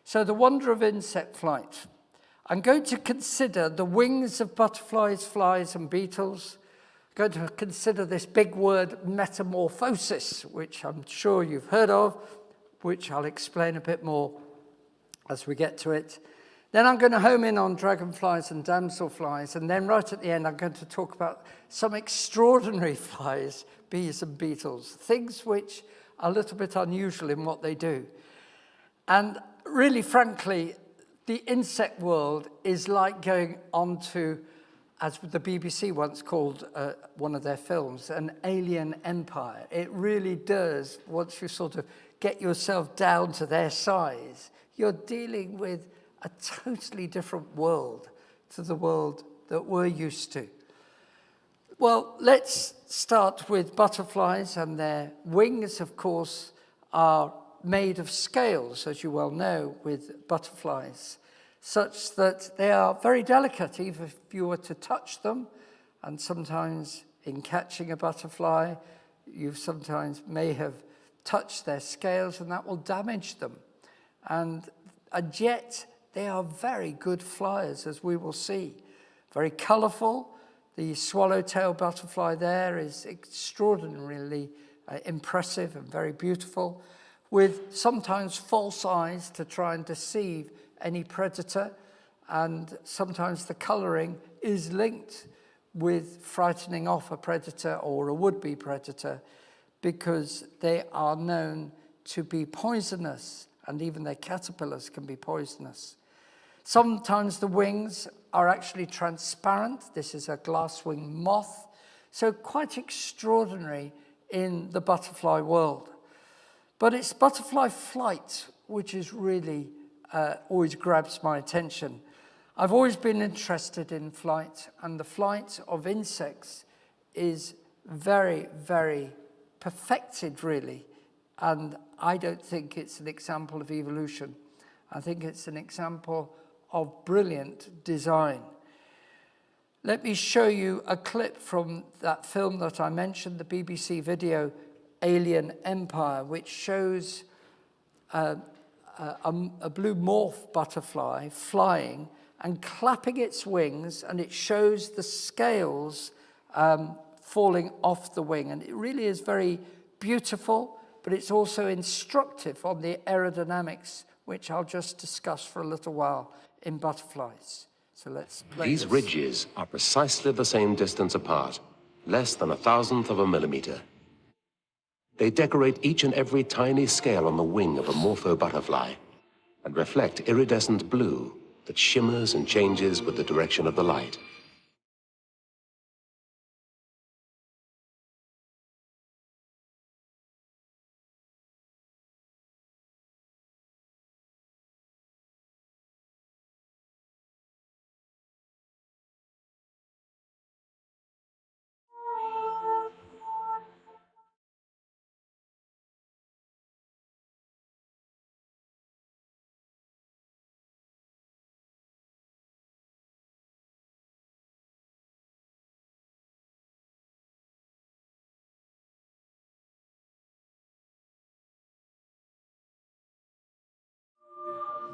So the wonder of insect flight. I'm going to consider the wings of butterflies, flies, and beetles. I'm going to consider this big word metamorphosis, which I'm sure you've heard of, which I'll explain a bit more as we get to it. Then I'm going to home in on dragonflies and damselflies, and then right at the end I'm going to talk about some extraordinary flies, bees and beetles, things which are a little bit unusual in what they do. And really, frankly, the insect world is like going on to, as the BBC once called one of their films, an alien empire. It really does, once you sort of get yourself down to their size, you're dealing with a totally different world to the world that we're used to. Well, let's start with butterflies, and their wings, of course, are made of scales, as you well know, with butterflies, such that they are very delicate, even if you were to touch them. And sometimes in catching a butterfly, you sometimes may have touched their scales, and that will damage them. And yet, they are very good flyers, as we will see. Very colourful. The swallowtail butterfly there is extraordinarily impressive and very beautiful, with sometimes false eyes to try and deceive any predator. And sometimes the colouring is linked with frightening off a predator or a would-be predator, because they are known to be poisonous, and even their caterpillars can be poisonous. Sometimes the wings are actually transparent. This is a glasswing moth. So quite extraordinary in the butterfly world. But it's butterfly flight which is really always grabs my attention. I've always been interested in flight, and the flight of insects is very, very perfected, really. And I don't think it's an example of evolution. I think it's an example of brilliant design. Let me show you a clip from that film that I mentioned, the BBC video Alien Empire, which shows a blue morph butterfly flying and clapping its wings, and it shows the scales falling off the wing. And it really is very beautiful, but it's also instructive on the aerodynamics, which I'll just discuss for a little while in butterflies. So let's play These this. ridges are precisely the same distance apart, less than 1,000th of a millimeter. They decorate each and every tiny scale on the wing of a morpho butterfly and reflect iridescent blue that shimmers and changes with the direction of the light.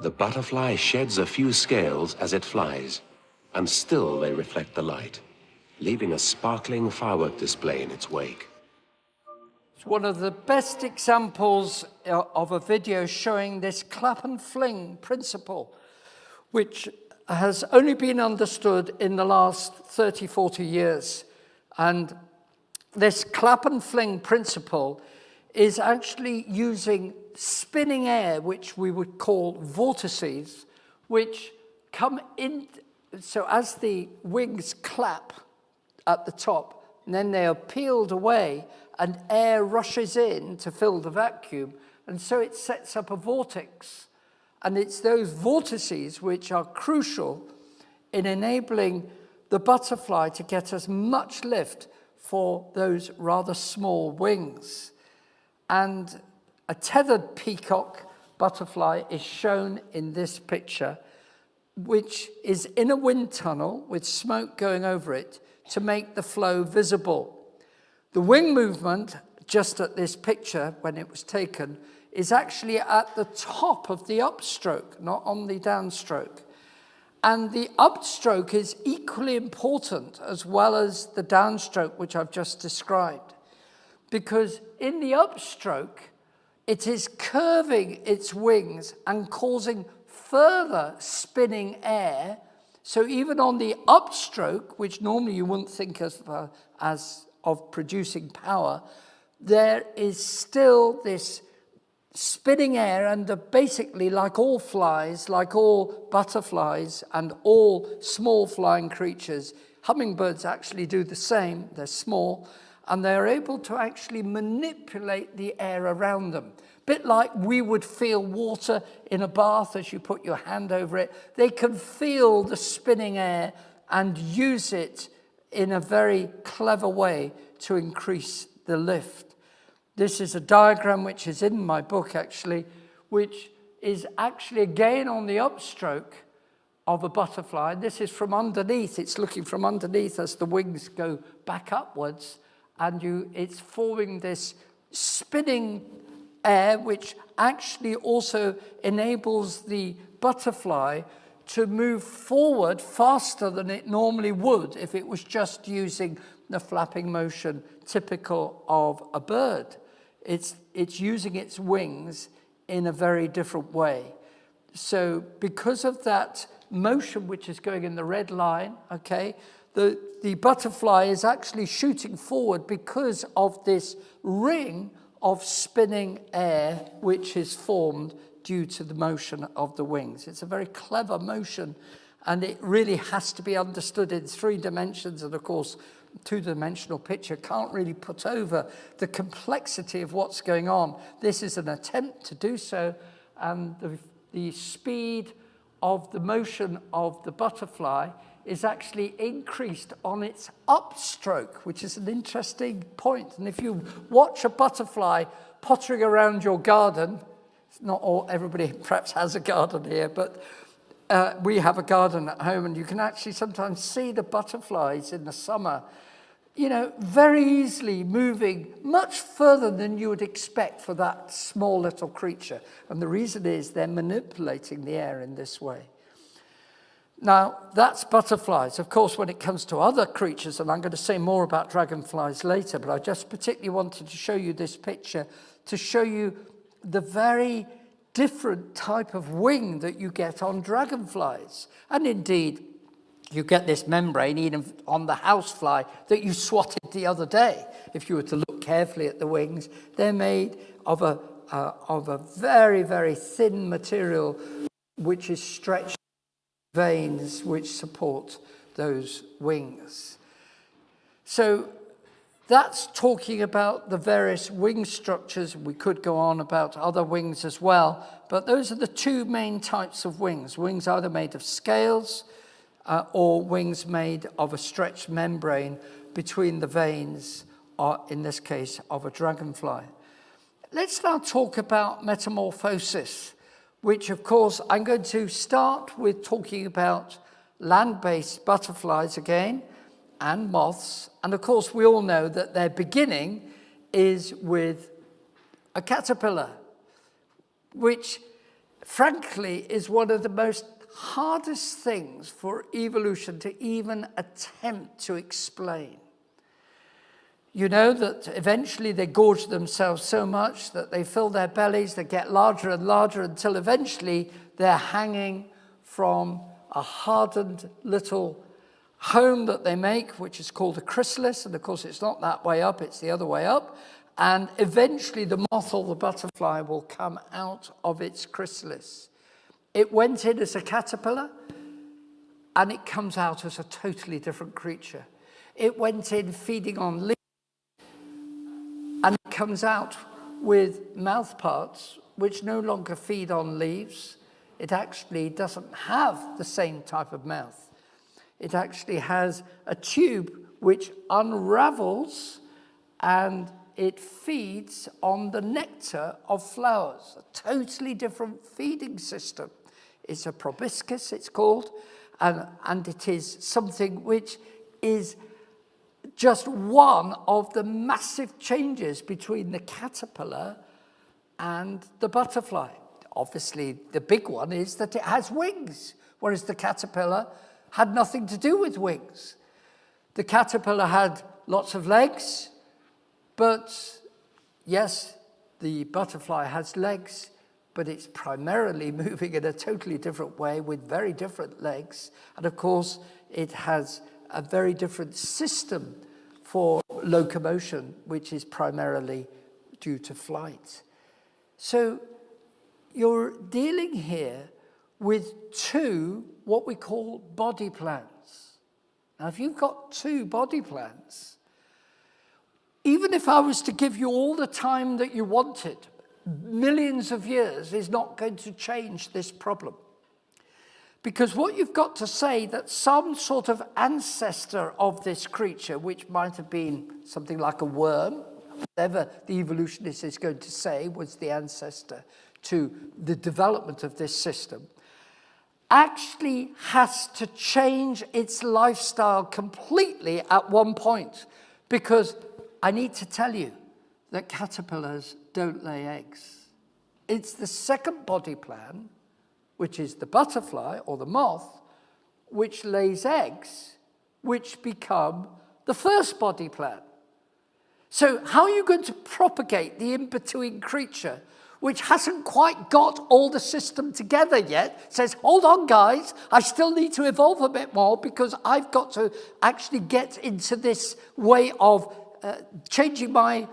The butterfly sheds a few scales as it flies, and still they reflect the light, leaving a sparkling firework display in its wake. It's one of the best examples of a video showing this clap and fling principle, which has only been understood in the last 30, 40 years. And this clap and fling principle is actually using spinning air, which we would call vortices, which come in. So as the wings clap at the top, and then they are peeled away, and air rushes in to fill the vacuum, and so it sets up a vortex. And it's those vortices which are crucial in enabling the butterfly to get as much lift for those rather small wings. And a tethered peacock butterfly is shown in this picture, which is in a wind tunnel with smoke going over it to make the flow visible. The wing movement, just at this picture when it was taken, is actually at the top of the upstroke, not on the downstroke. And the upstroke is equally important as well as the downstroke, which I've just described. Because in the upstroke, it is curving its wings and causing further spinning air. So even on the upstroke, which normally you wouldn't think of producing power, there is still this spinning air, and basically, like all flies, like all butterflies and all small flying creatures, hummingbirds actually do the same. They're small, and they're able to actually manipulate the air around them. A bit like we would feel water in a bath as you put your hand over it. They can feel the spinning air and use it in a very clever way to increase the lift. This is a diagram which is in my book, actually, which is actually again on the upstroke of a butterfly. This is from underneath. It's looking from underneath as the wings go back upwards, and it's forming this spinning air, which actually also enables the butterfly to move forward faster than it normally would if it was just using the flapping motion typical of a bird. It's using its wings in a very different way. So because of that motion which is going in the red line, okay, the butterfly is actually shooting forward because of this ring of spinning air which is formed due to the motion of the wings. It's a very clever motion, and it really has to be understood in 3 dimensions, and of course, two-dimensional picture can't really put over the complexity of what's going on. This is an attempt to do so, and the speed of the motion of the butterfly is actually increased on its upstroke, which is an interesting point. And if you watch a butterfly pottering around your garden, not all, everybody perhaps has a garden here, but we have a garden at home, and you can actually sometimes see the butterflies in the summer, very easily moving much further than you would expect for that small little creature. And the reason is they're manipulating the air in this way. Now, that's butterflies. Of course, when it comes to other creatures, and I'm going to say more about dragonflies later, but I just particularly wanted to show you this picture to show you the very different type of wing that you get on dragonflies. And indeed, you get this membrane even on the housefly that you swatted the other day. If you were to look carefully at the wings, they're made of a very, very thin material which is stretched veins which support those wings. So that's talking about the various wing structures. We could go on about other wings as well, but those are the 2 main types of wings. Wings either made of scales or wings made of a stretched membrane between the veins, or in this case, of a dragonfly. Let's now talk about metamorphosis, which of course I'm going to start with talking about land-based butterflies again, and moths. And of course, we all know that their beginning is with a caterpillar, which frankly is one of the most hardest things for evolution to even attempt to explain. You know that eventually they gorge themselves so much that they fill their bellies, they get larger and larger until eventually they're hanging from a hardened little home that they make, which is called a chrysalis. And of course, it's not that way up, it's the other way up. And eventually the moth or the butterfly will come out of its chrysalis. It went in as a caterpillar, and it comes out as a totally different creature. It went in feeding on leaves, and it comes out with mouth parts which no longer feed on leaves. It actually doesn't have the same type of mouth. It actually has a tube which unravels, and it feeds on the nectar of flowers. A totally different feeding system. It's a proboscis, it's called, and it is something which is just one of the massive changes between the caterpillar and the butterfly. Obviously, the big one is that it has wings, whereas the caterpillar had nothing to do with wings. The caterpillar had lots of legs, but yes, the butterfly has legs, but it's primarily moving in a totally different way with very different legs. And of course, it has a very different system for locomotion, which is primarily due to flight. So you're dealing here with two, what we call body plans. Now, if you've got two body plans, even if I was to give you all the time that you wanted, millions of years is not going to change this problem. Because what you've got to say that some sort of ancestor of this creature, which might have been something like a worm, whatever the evolutionist is going to say was the ancestor to the development of this system, actually has to change its lifestyle completely at one point. Because I need to tell you that caterpillars don't lay eggs. It's the second body plan, which is the butterfly or the moth, which lays eggs, which become the first body plan. So how are you going to propagate the in-between creature, which hasn't quite got all the system together yet, says, hold on, guys, I still need to evolve a bit more because I've got to actually get into this way of changing my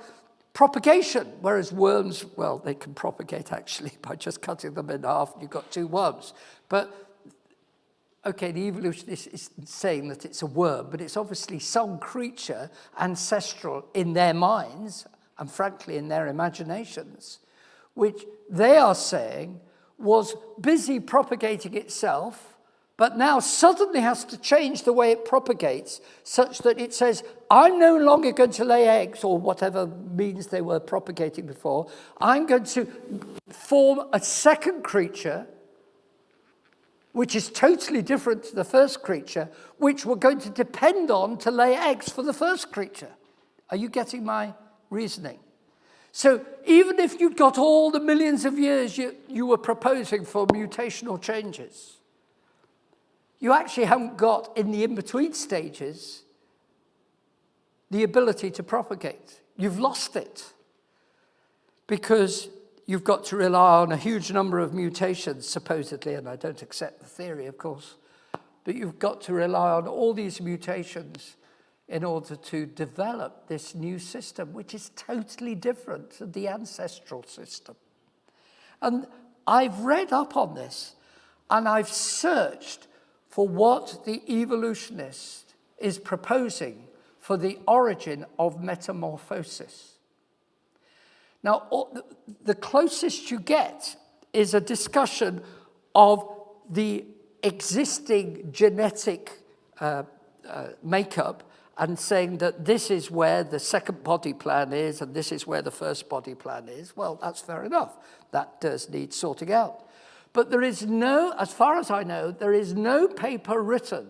propagation, whereas worms, well, they can propagate actually by just cutting them in half, and you've got two worms. But, okay, the evolutionist is saying that it's a worm, but it's obviously some creature ancestral in their minds, and frankly in their imaginations, which they are saying was busy propagating itself, but now suddenly has to change the way it propagates such that it says, I'm no longer going to lay eggs or whatever means they were propagating before. I'm going to form a second creature, which is totally different to the first creature, which we're going to depend on to lay eggs for the first creature. Are you getting my reasoning? So even if you'd got all the millions of years you were proposing for mutational changes, you actually haven't got, in the in-between stages, the ability to propagate. You've lost it because you've got to rely on a huge number of mutations, supposedly, and I don't accept the theory, of course, but you've got to rely on all these mutations in order to develop this new system, which is totally different to the ancestral system. And I've read up on this, and I've searched for what the evolutionist is proposing for the origin of metamorphosis. Now, the closest you get is a discussion of the existing genetic makeup and saying that this is where the second body plan is and this is where the first body plan is. Well, that's fair enough. That does need sorting out. But there is no, as far as I know, there is no paper written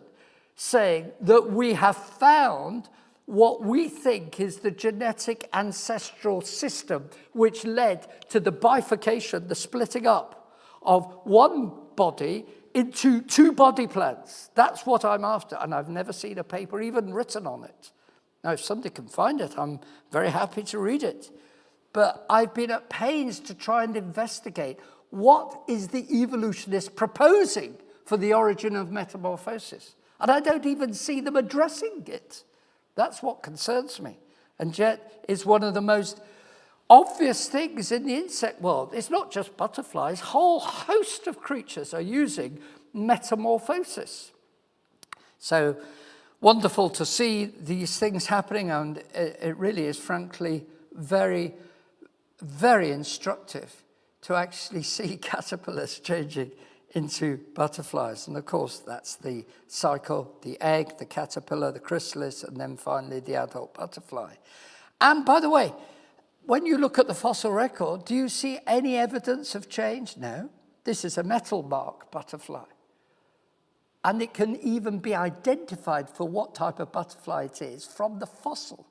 saying that we have found what we think is the genetic ancestral system which led to the bifurcation, the splitting up of one body into two body plans. That's what I'm after, and I've never seen a paper even written on it. Now, if somebody can find it, I'm very happy to read it. But I've been at pains to try and investigate what is the evolutionist proposing for the origin of metamorphosis. And I don't even see them addressing it. That's what concerns me. And yet, it's one of the most obvious things in the insect world. It's not just butterflies. A whole host of creatures are using metamorphosis. So wonderful to see these things happening, and it really is, frankly, very, very instructive to actually see caterpillars changing into butterflies. And of course, that's the cycle, the egg, the caterpillar, the chrysalis, and then finally the adult butterfly. And by the way, when you look at the fossil record, do you see any evidence of change? No. This is a metal mark butterfly. And it can even be identified for what type of butterfly it is from the fossil.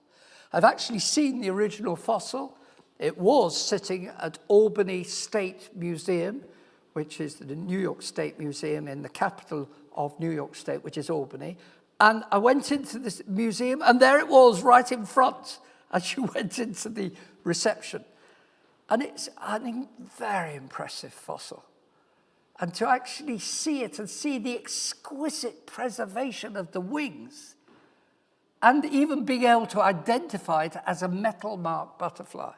I've actually seen the original fossil. It was sitting at Albany State Museum, which is the New York State Museum in the capital of New York State, which is Albany. And I went into this museum, and there it was right in front as you went into the reception. And it's a very impressive fossil. And to actually see it and see the exquisite preservation of the wings, and even being able to identify it as a metal-marked butterfly,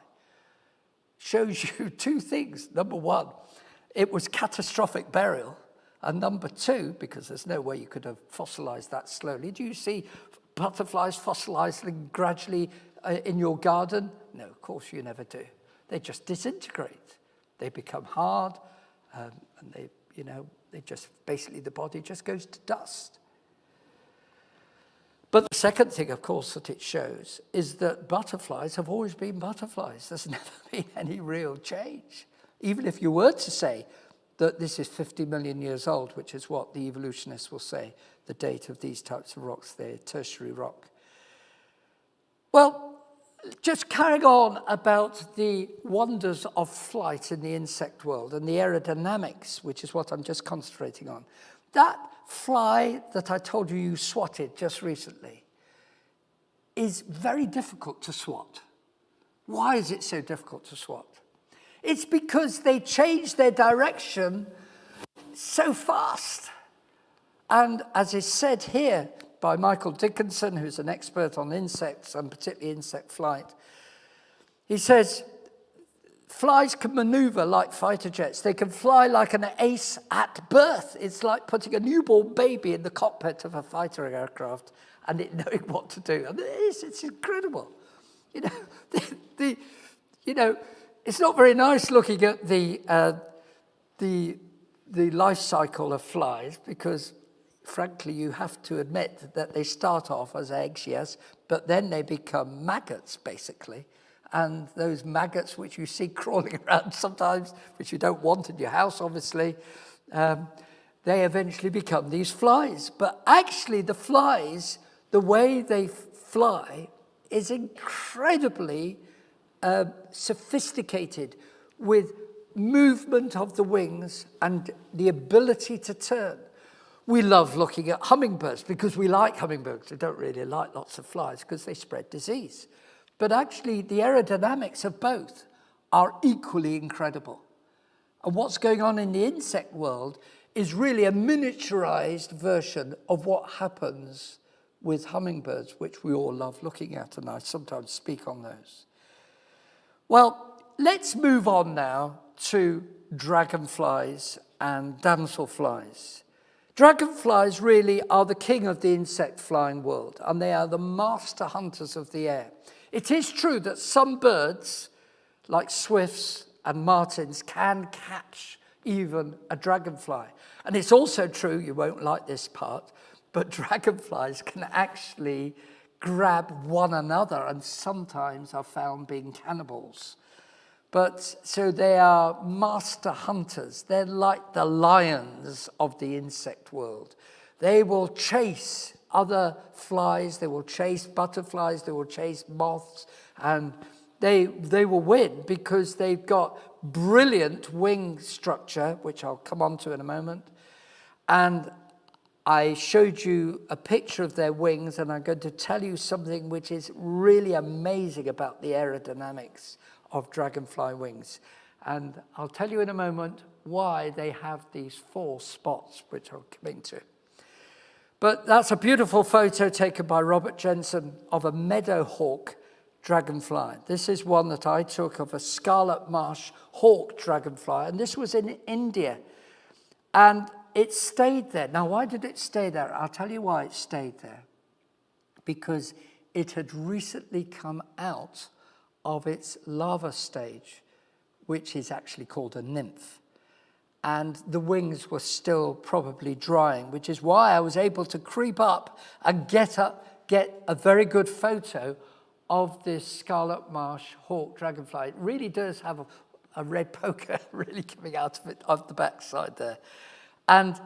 shows you two things. Number one, it was catastrophic burial. And number two, because there's no way you could have fossilized that slowly. Do you see butterflies fossilizing gradually in your garden? No, of course you never do. They just disintegrate. They become hard, and they just, basically the body just goes to dust. But the second thing, of course, that it shows is that butterflies have always been butterflies. There's never been any real change. Even if you were to say that this is 50 million years old, which is what the evolutionists will say, the date of these types of rocks, they're tertiary rock. Well, just carrying on about the wonders of flight in the insect world and the aerodynamics, which is what I'm just concentrating on. That fly that I told you swatted just recently is very difficult to swat. Why is it so difficult to swat? It's because they change their direction so fast. And as is said here by Michael Dickinson, who's an expert on insects and particularly insect flight, he says, flies can maneuver like fighter jets. They can fly like an ace at birth. It's like putting a newborn baby in the cockpit of a fighter aircraft and it knowing what to do. And it's incredible. It's not very nice looking at the life cycle of flies because, frankly, you have to admit that they start off as eggs, yes, but then they become maggots, basically. And those maggots which you see crawling around sometimes, which you don't want in your house, obviously, they eventually become these flies. But actually, the flies, the way they fly is incredibly sophisticated with movement of the wings and the ability to turn. We love looking at hummingbirds because we like hummingbirds. We don't really like lots of flies because they spread disease. But actually, the aerodynamics of both are equally incredible. And what's going on in the insect world is really a miniaturized version of what happens with hummingbirds, which we all love looking at, and I sometimes speak on those. Well, let's move on now to dragonflies and damselflies. Dragonflies really are the king of the insect flying world, and they are the master hunters of the air. It is true that some birds, like swifts and martins, can catch even a dragonfly. And it's also true, you won't like this part, but dragonflies can actually grab one another and sometimes are found being cannibals. But so they are master hunters. They're like the lions of the insect world. They will chase other flies, they will chase butterflies, they will chase moths, and they will win because they've got brilliant wing structure, which I'll come on to in a moment. And I showed you a picture of their wings, and I'm going to tell you something which is really amazing about the aerodynamics of dragonfly wings. And I'll tell you in a moment why they have these 4 spots, which I'll come into. But that's a beautiful photo taken by Robert Jensen of a meadowhawk dragonfly. This is one that I took of a scarlet marsh hawk dragonfly, and this was in India. And it stayed there. Now, why did it stay there? I'll tell you why it stayed there. Because it had recently come out of its larva stage, which is actually called a nymph. And the wings were still probably drying, which is why I was able to creep up and get a very good photo of this scarlet marsh hawk dragonfly. It really does have a red poker really coming out of it, of the backside there. And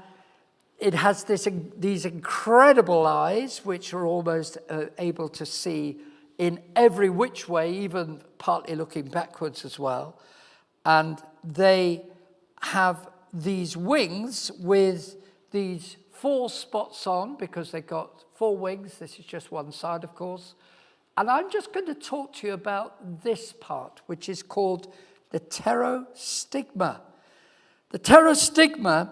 it has these incredible eyes, which are almost able to see in every which way, even partly looking backwards as well. And they have these wings with these 4 spots on, because they've got 4 wings. This is just one side, of course. And I'm just going to talk to you about this part, which is called the pterostigma. The pterostigma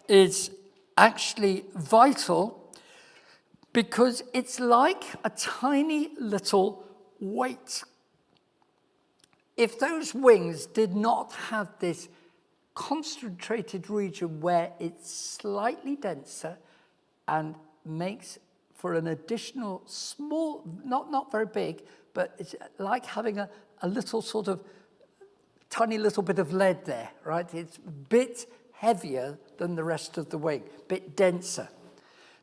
is actually vital because it's like a tiny little weight. If those wings did not have this concentrated region where it's slightly denser and makes for an additional small, not very big, but it's like having a little sort of tiny little bit of lead there, right? It's a bit heavier than the rest of the wing, a bit denser.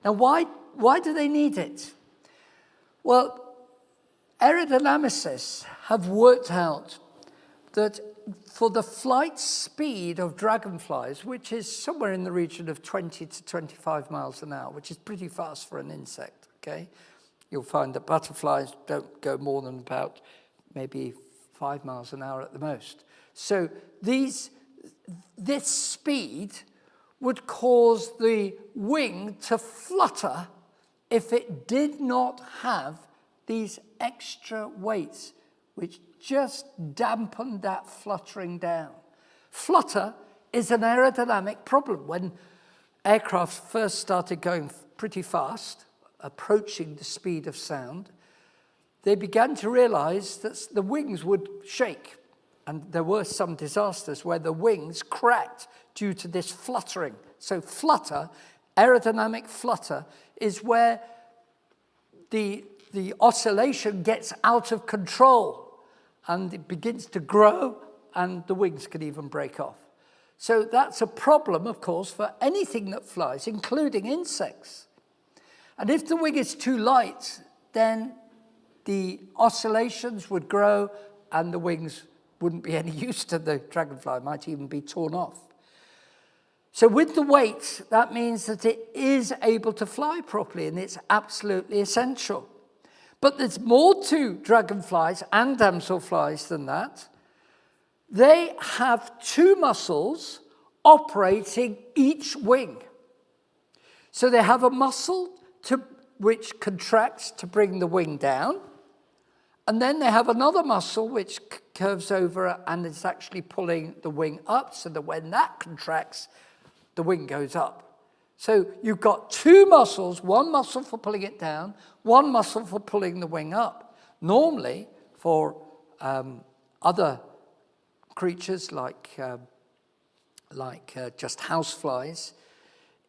Now, why do they need it? Well, aerodynamicists have worked out that for the flight speed of dragonflies, which is somewhere in the region of 20 to 25 miles an hour, which is pretty fast for an insect, okay? You'll find that butterflies don't go more than about maybe 5 miles an hour at the most. So this speed would cause the wing to flutter if it did not have these extra weights, which just dampen that fluttering down. Flutter is an aerodynamic problem. When aircraft first started going pretty fast, approaching the speed of sound, they began to realize that the wings would shake. And there were some disasters where the wings cracked due to this fluttering. So flutter, aerodynamic flutter, is where the oscillation gets out of control and it begins to grow and the wings can even break off. So that's a problem, of course, for anything that flies, including insects. And if the wing is too light, then the oscillations would grow and the wings wouldn't be any use to the dragonfly, it might even be torn off. So with the weight, that means that it is able to fly properly, and it's absolutely essential. But there's more to dragonflies and damselflies than that. They have 2 muscles operating each wing. So they have a muscle which contracts to bring the wing down, and then they have another muscle which curves over and is actually pulling the wing up, so that when that contracts, the wing goes up. So you've got 2 muscles, one muscle for pulling it down, one muscle for pulling the wing up. Normally, for other creatures like just houseflies,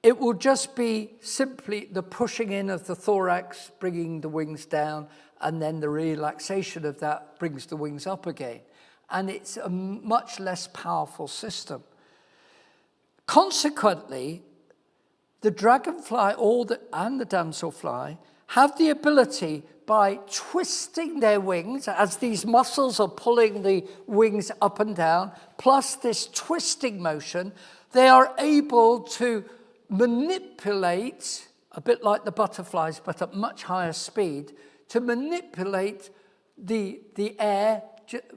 it will just be simply the pushing in of the thorax, bringing the wings down, and then the relaxation of that brings the wings up again. And it's a much less powerful system. Consequently, the dragonfly and the damselfly have the ability, by twisting their wings, as these muscles are pulling the wings up and down, plus this twisting motion, they are able to manipulate, a bit like the butterflies, but at much higher speed, to manipulate the air.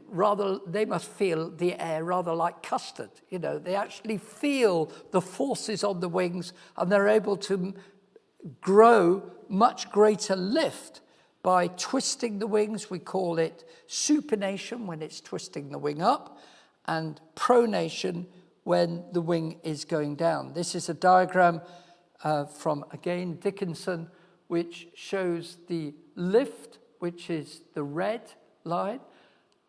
Rather, they must feel the air rather like custard. You know, they actually feel the forces on the wings, and they're able to grow much greater lift by twisting the wings. We call it supination when it's twisting the wing up, and pronation when the wing is going down. This is a diagram from, again, Dickinson, which shows the lift, which is the red line,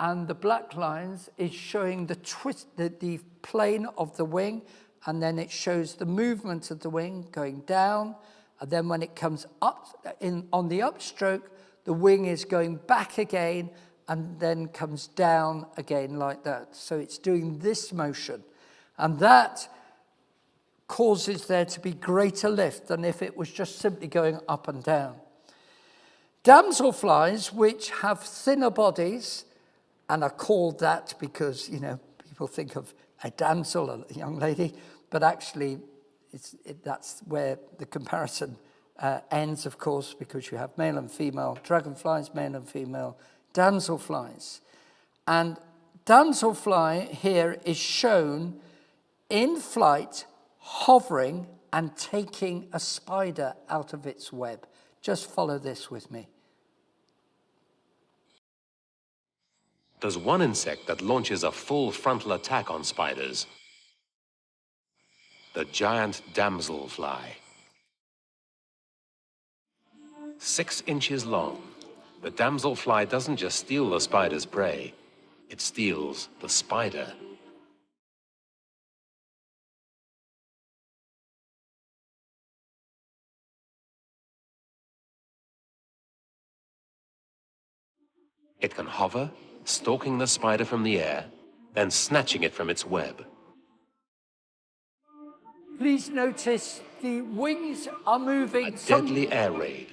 and the black lines is showing the twist, the plane of the wing, and then it shows the movement of the wing going down, and then when it comes up on the upstroke, the wing is going back again and then comes down again like that. So it's doing this motion, and that causes there to be greater lift than if it was just simply going up and down. Damselflies, which have thinner bodies, and are called that because, you know, people think of a damsel, a young lady, but actually that's where the comparison ends, of course, because you have male and female dragonflies, male and female damselflies. And damselfly here is shown in flight, hovering and taking a spider out of its web. Just follow this with me. There's one insect that launches a full frontal attack on spiders. The giant damselfly. 6 inches long, the damselfly doesn't just steal the spider's prey, it steals the spider. It can hover, stalking the spider from the air, then snatching it from its web. Please notice the wings are moving. A deadly air raid,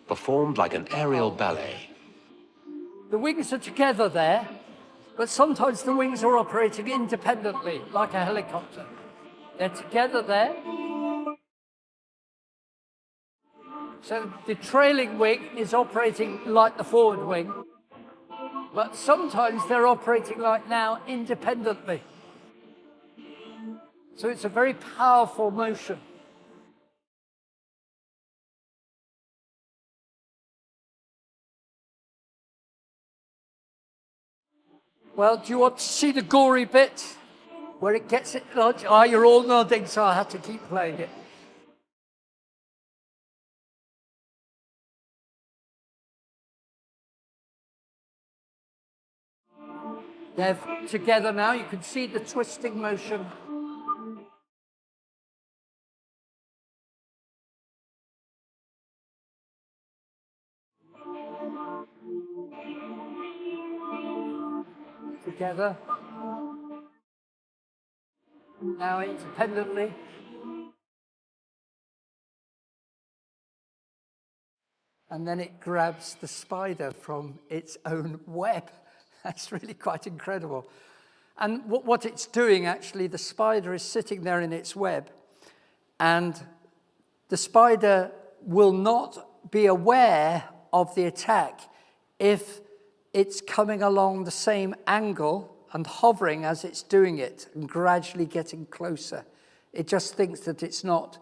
performed like an aerial ballet. The wings are together there, but sometimes the wings are operating independently, like a helicopter. They're together there. So the trailing wing is operating like the forward wing, but sometimes they're operating like now independently. So it's a very powerful motion. Well, do you want to see the gory bit where it gets it? Oh, you're all nodding, so I have to keep playing it. They're together now. You can see the twisting motion. Together. Now independently. And then it grabs the spider from its own web. That's really quite incredible. And what it's doing, actually, the spider is sitting there in its web, and the spider will not be aware of the attack if it's coming along the same angle and hovering as it's doing it and gradually getting closer. It just thinks that it's not.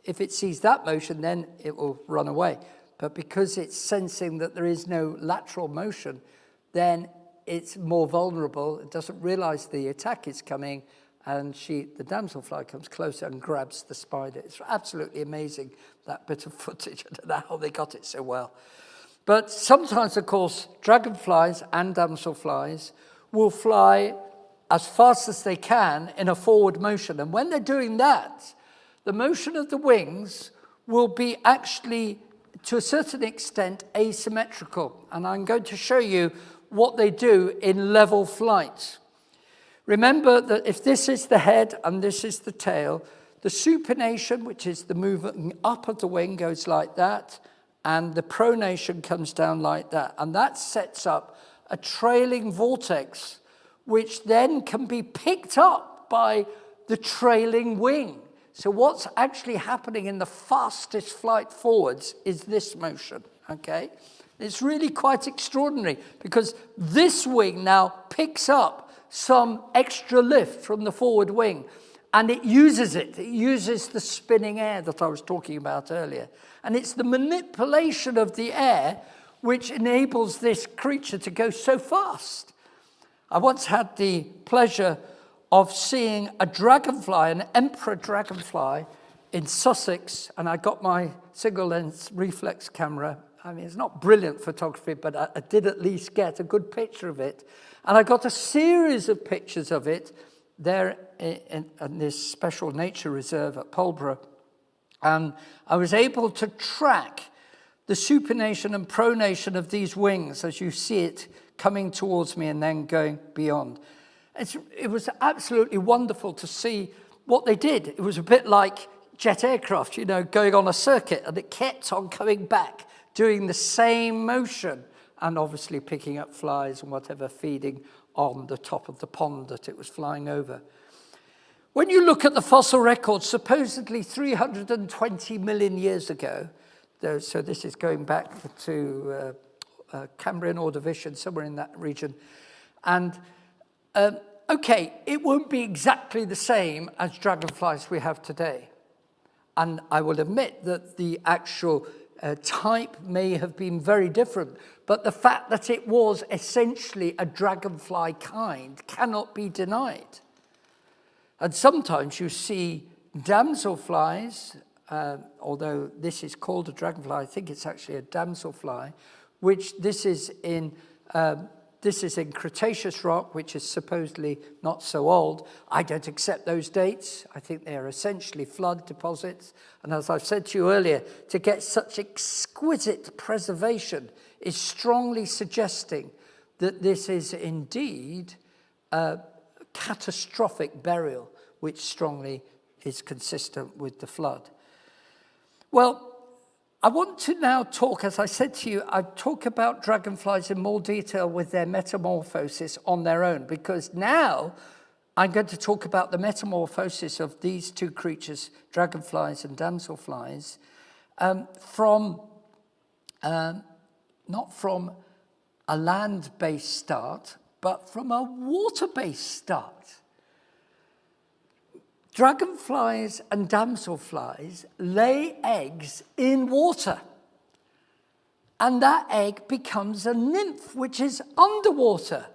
If it sees that motion, then it will run away. But because it's sensing that there is no lateral motion, then it's more vulnerable. It doesn't realize the attack is coming, and the damselfly comes closer and grabs the spider. It's absolutely amazing, that bit of footage. I don't know how they got it so well. But sometimes, of course, dragonflies and damselflies will fly as fast as they can in a forward motion. And when they're doing that, the motion of the wings will be actually, to a certain extent, asymmetrical. And I'm going to show you what they do in level flight. Remember that if this is the head and this is the tail, the supination, which is the movement up of the wing, goes like that, and the pronation comes down like that. And that sets up a trailing vortex, which then can be picked up by the trailing wing. So what's actually happening in the fastest flight forwards is this motion, okay? It's really quite extraordinary, because this wing now picks up some extra lift from the forward wing, and it uses it. It uses the spinning air that I was talking about earlier. And it's the manipulation of the air which enables this creature to go so fast. I once had the pleasure of seeing a dragonfly, an emperor dragonfly, in Sussex, and I got my single lens reflex camera. I mean, it's not brilliant photography, but I did at least get a good picture of it. And I got a series of pictures of it there in this special nature reserve at Polborough. And I was able to track the supination and pronation of these wings as you see it coming towards me and then going beyond. It was absolutely wonderful to see what they did. It was a bit like jet aircraft, you know, going on a circuit, and it kept on coming back, doing the same motion, and obviously picking up flies and whatever, feeding on the top of the pond that it was flying over. When you look at the fossil record, supposedly 320 million years ago, So this is going back to Cambrian Ordovician, somewhere in that region. And okay, it won't be exactly the same as dragonflies we have today. And I will admit that the actual type may have been very different, but the fact that it was essentially a dragonfly kind cannot be denied. And sometimes you see damselflies, although this is called a dragonfly, I think it's actually a damselfly, which this is in Cretaceous rock, which is supposedly not so old. I don't accept those dates. I think they are essentially flood deposits. And as I've said to you earlier, to get such exquisite preservation is strongly suggesting that this is indeed a catastrophic burial, which strongly is consistent with the flood. Well, I want to now talk, as I said to you, I talk about dragonflies in more detail with their metamorphosis on their own, because now I'm going to talk about the metamorphosis of these two creatures, dragonflies and damselflies, not from a land-based start, but from a water-based start. Dragonflies and damselflies lay eggs in water, and that egg becomes a nymph, which is underwater.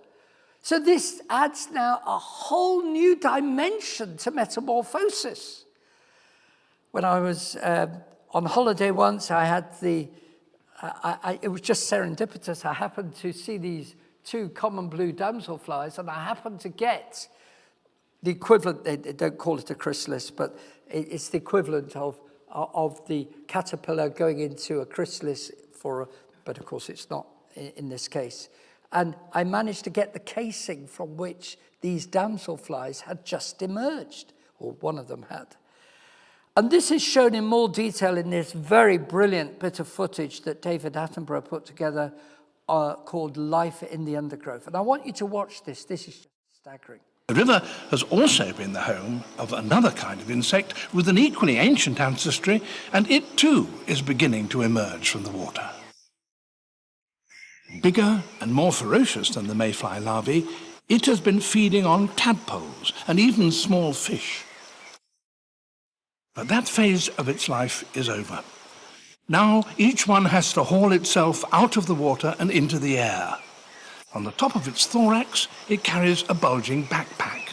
So this adds now a whole new dimension to metamorphosis. When I was on holiday once, I had it was just serendipitous. I happened to see these two common blue damselflies, and I happened to get the equivalent, they don't call it a chrysalis, but it's the equivalent of the caterpillar going into a chrysalis but of course it's not in this case. And I managed to get the casing from which these damselflies had just emerged, or one of them had. And this is shown in more detail in this very brilliant bit of footage that David Attenborough put together called Life in the Undergrowth. And I want you to watch this. This is just staggering. The river has also been the home of another kind of insect with an equally ancient ancestry, and it too is beginning to emerge from the water. Bigger and more ferocious than the mayfly larvae, it has been feeding on tadpoles and even small fish. But that phase of its life is over. Now each one has to haul itself out of the water and into the air. On the top of its thorax, it carries a bulging backpack.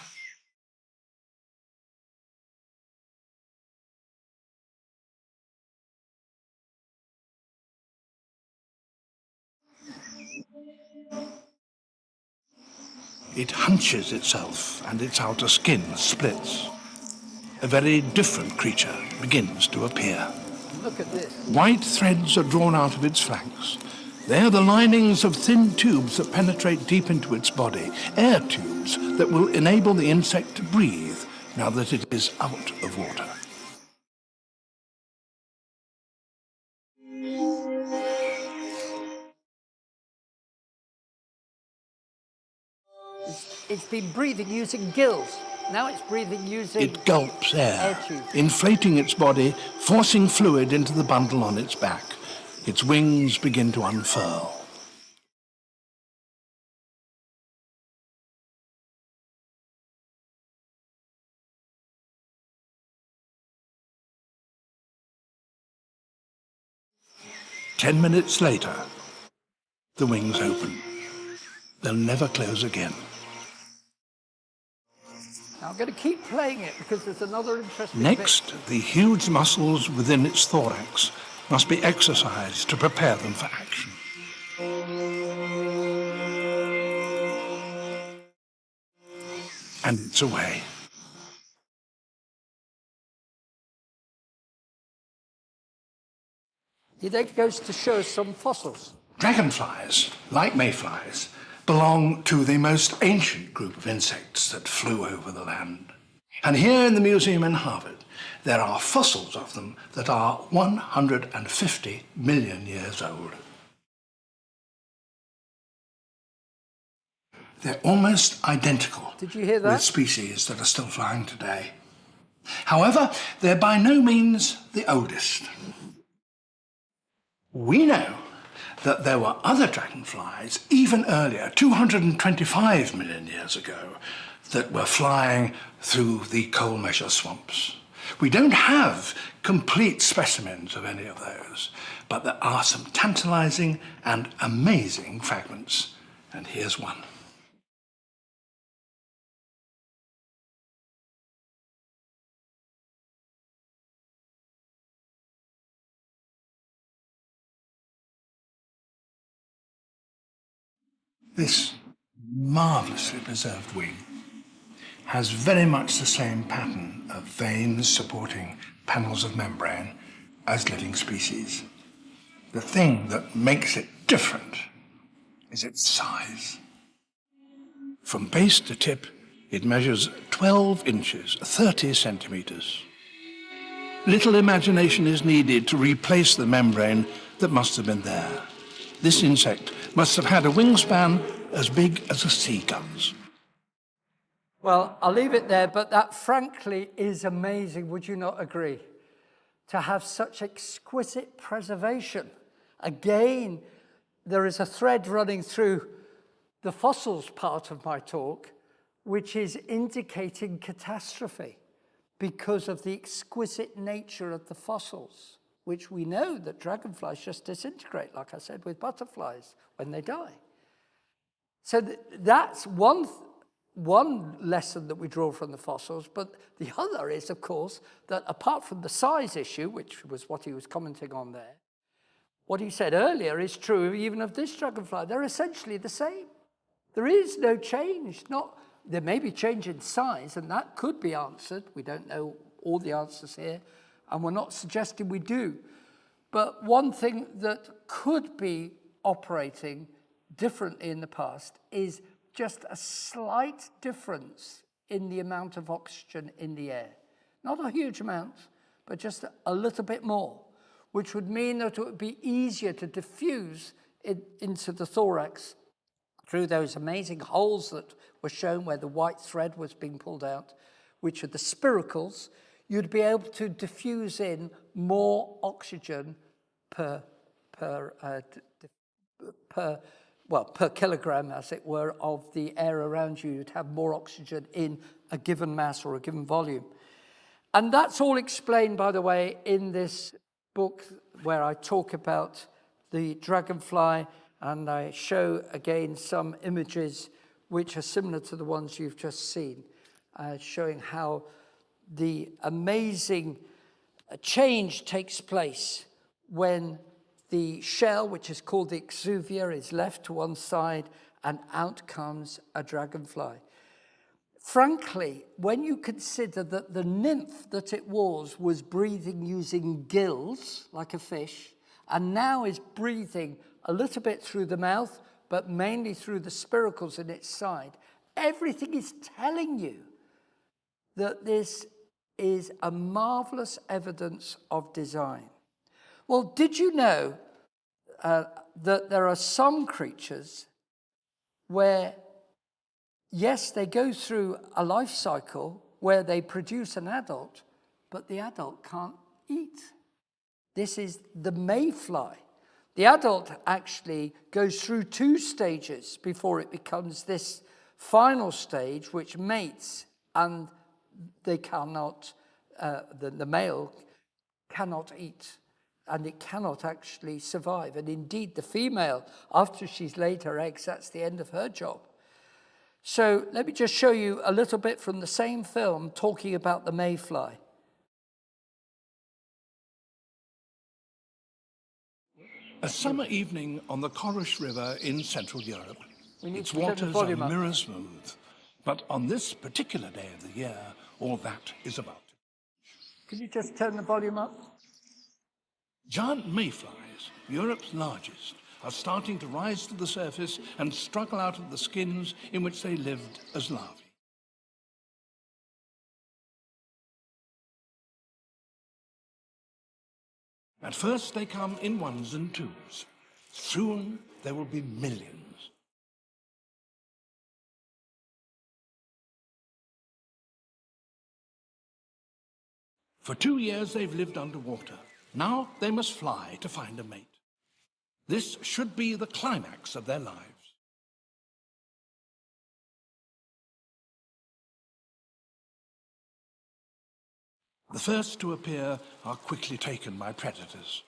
It hunches itself and its outer skin splits. A very different creature begins to appear. Look at this. White threads are drawn out of its flanks. They are the linings of thin tubes that penetrate deep into its body, air tubes that will enable the insect to breathe now that it is out of water. It's been breathing using gills. Now it's breathing using... It gulps air, tubes. inflating its body, forcing fluid into the bundle on its back. Its wings begin to unfurl. Ten minutes later, the wings open. They'll never close again. Now I'm going to keep playing it because there's another interesting Next, bit. the huge muscles within its thorax must be exercised to prepare them for action. And it's away. He then goes to show us some fossils. Dragonflies, like mayflies, belong to the most ancient group of insects that flew over the land. And here in the museum in Harvard, there are fossils of them that are 150 million years old. They're almost identical Did you hear that? with species that are still flying today. However, they're by no means the oldest. We know that there were other dragonflies even earlier, 225 million years ago, that were flying through the coal measure swamps. We don't have complete specimens of any of those, but there are some tantalizing and amazing fragments. And here's one. This marvelously preserved wing has very much the same pattern of veins supporting panels of membrane as living species. The thing that makes it different is its size. From base to tip, it measures 12 inches, 30 centimeters. Little imagination is needed to replace the membrane that must have been there. This insect must have had a wingspan as big as a seagull's. Well, I'll leave it there, but that frankly is amazing, would you not agree? To have such exquisite preservation. Again, there is a thread running through the fossils part of my talk, which is indicating catastrophe because of the exquisite nature of the fossils, which we know that dragonflies just disintegrate, like I said, with butterflies when they die. So that's one lesson that we draw from the fossils, but the other is, of course, that apart from the size issue, which was what he was commenting on there, what he said earlier is true even of this dragonfly. They're essentially the same. There is no change. There may be change in size, and that could be answered. We don't know all the answers here, and we're not suggesting we do. But one thing that could be operating differently in the past is just a slight difference in the amount of oxygen in the air. Not a huge amount, but just a little bit more, which would mean that it would be easier to diffuse it into the thorax through those amazing holes that were shown where the white thread was being pulled out, which are the spiracles. You'd be able to diffuse in more oxygen per kilogram, as it were, of the air around you. You'd have more oxygen in a given mass or a given volume. And that's all explained, by the way, in this book where I talk about the dragonfly, and I show again some images which are similar to the ones you've just seen, showing how the amazing change takes place when the shell, which is called the exuvia, is left to one side and out comes a dragonfly. Frankly, when you consider that the nymph that it was breathing using gills, like a fish, and now is breathing a little bit through the mouth, but mainly through the spiracles in its side, everything is telling you that this is a marvelous evidence of design. Well, did you know that there are some creatures where, yes, they go through a life cycle where they produce an adult, but the adult can't eat? This is the mayfly. The adult actually goes through 2 stages before it becomes this final stage, which mates, and they cannot, the male cannot eat, and it cannot actually survive. And indeed, the female, after she's laid her eggs, that's the end of her job. So let me just show you a little bit from the same film talking about the mayfly. A summer evening on the Corus River in Central Europe. Its to turn the waters are volume up. mirror smooth. But on this particular day of the year, all that is about. Can you just turn the volume up? Giant mayflies, Europe's largest, are starting to rise to the surface and struggle out of the skins in which they lived as larvae. At first they come in 1s and 2s. Soon there will be millions. For 2 years they've lived underwater. Now they must fly to find a mate. This should be the climax of their lives. The first to appear are quickly taken by predators.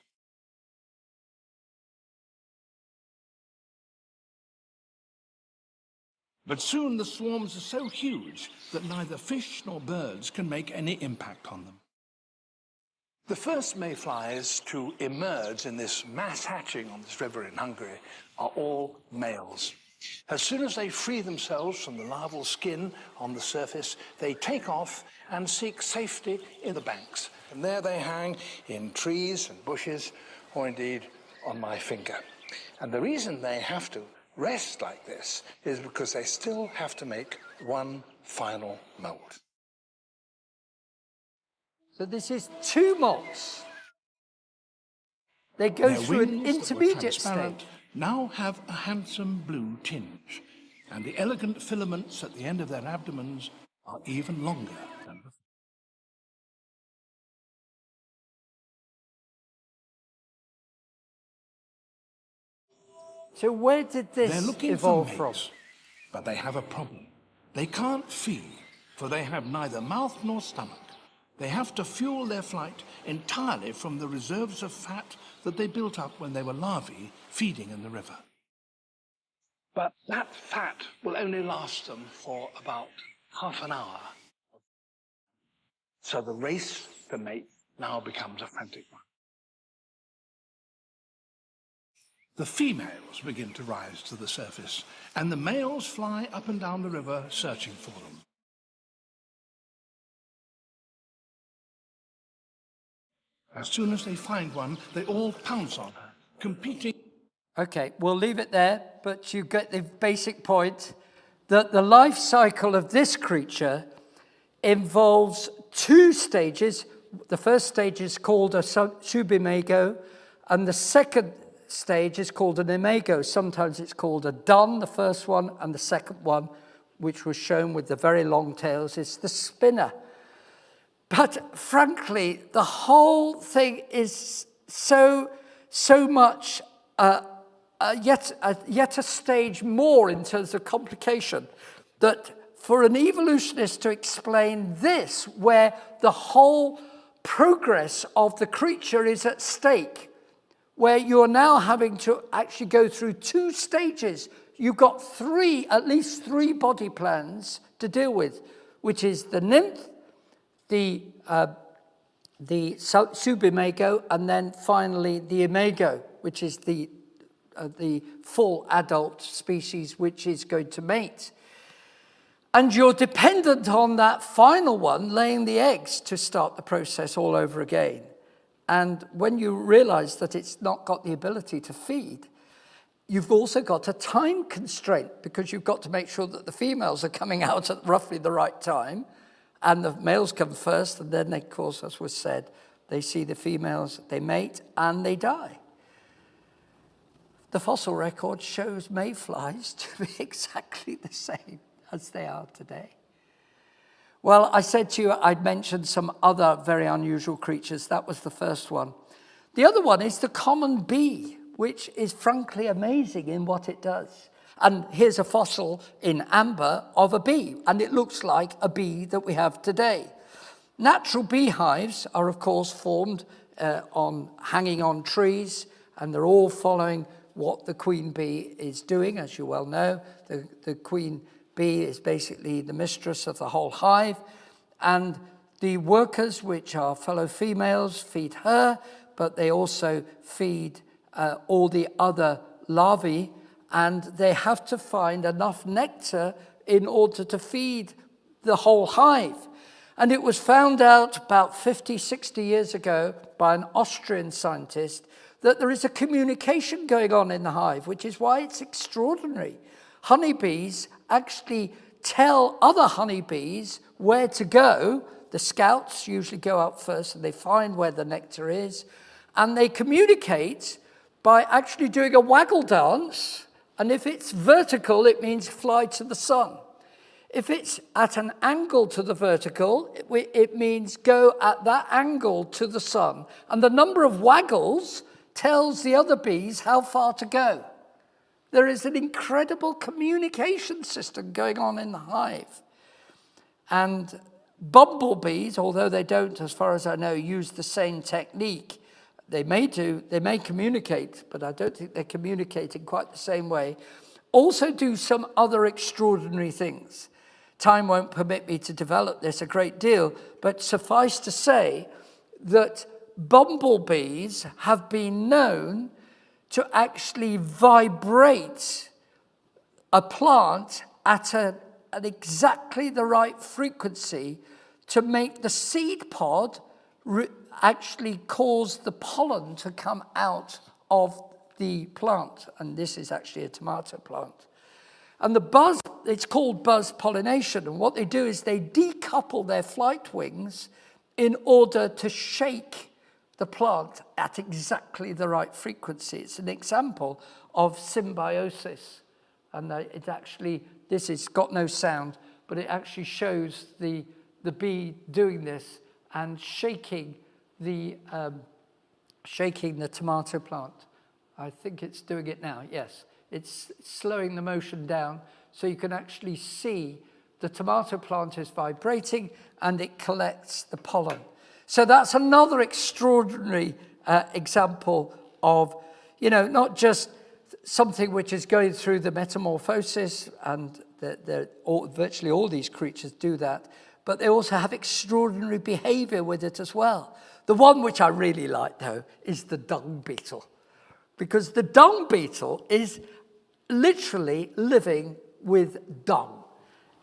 But soon the swarms are so huge that neither fish nor birds can make any impact on them. The first mayflies to emerge in this mass hatching on this river in Hungary are all males. As soon as they free themselves from the larval skin on the surface, they take off and seek safety in the banks. And there they hang in trees and bushes, or indeed on my finger. And the reason they have to rest like this is because they still have to make one final molt. So this is 2 molts. They go Their through an wings that were intermediate transparent stage. now have a handsome blue tinge, and the elegant filaments at the end of their abdomens are even longer than before. So where did They're this looking evolve for from? mates, but they have a problem. They can't feed, for they have neither mouth nor stomach. They have to fuel their flight entirely from the reserves of fat that they built up when they were larvae feeding in the river. But that fat will only last them for about half an hour. So the race to mate now becomes a frantic one. The females begin to rise to the surface, and the males fly up and down the river searching for them. As soon as they find one, they all pounce on her, competing. Okay, we'll leave it there, but you get the basic point that the life cycle of this creature involves 2 stages. The first stage is called a subimago, and the second stage is called an imago. Sometimes it's called a dun, the first one, and the second one, which was shown with the very long tails, is the spinner. But frankly, the whole thing is so much yet a stage more in terms of complication, that for an evolutionist to explain this, where the whole progress of the creature is at stake, where you're now having to actually go through 2 stages, you've got at least three body plans to deal with, which is the nymph, the subimago, and then finally the imago, which is the full adult species which is going to mate. And you're dependent on that final one laying the eggs to start the process all over again. And when you realize that it's not got the ability to feed, you've also got a time constraint, because you've got to make sure that the females are coming out at roughly the right time, and the males come first, and then, of course, as was said, they see the females, they mate, and they die. The fossil record shows mayflies to be exactly the same as they are today. Well, I said to you I'd mentioned some other very unusual creatures. That was the first one. The other one is the common bee, which is frankly amazing in what it does. And here's a fossil in amber of a bee, and it looks like a bee that we have today. Natural beehives are, of course, formed hanging on trees, and they're all following what the queen bee is doing, as you well know. The queen bee is basically the mistress of the whole hive, and the workers, which are fellow females, feed her, but they also feed all the other larvae, and they have to find enough nectar in order to feed the whole hive. And it was found out about 50, 60 years ago by an Austrian scientist that there is a communication going on in the hive, which is why it's extraordinary. Honeybees actually tell other honeybees where to go. The scouts usually go out first and they find where the nectar is. And they communicate by actually doing a waggle dance. And if it's vertical, it means fly to the sun. If it's at an angle to the vertical, it means go at that angle to the sun. And the number of waggles tells the other bees how far to go. There is an incredible communication system going on in the hive. And bumblebees, although they don't, as far as I know, use the same technique, they may communicate, but I don't think they communicate in quite the same way, also do some other extraordinary things. Time won't permit me to develop this a great deal, but suffice to say that bumblebees have been known to actually vibrate a plant at exactly the right frequency to make the seed pod actually cause the pollen to come out of the plant. And this is actually a tomato plant. And the buzz, it's called buzz pollination. And what they do is they decouple their flight wings in order to shake the plant at exactly the right frequency. It's an example of symbiosis. And it actually, this has got no sound, but it actually shows the bee doing this and shaking the tomato plant. I think it's doing it now, yes. It's slowing the motion down so you can actually see the tomato plant is vibrating and it collects the pollen. So that's another extraordinary example of, not just something which is going through the metamorphosis, and virtually all these creatures do that, but they also have extraordinary behavior with it as well. The one which I really like, though, is the dung beetle, because the dung beetle is literally living with dung.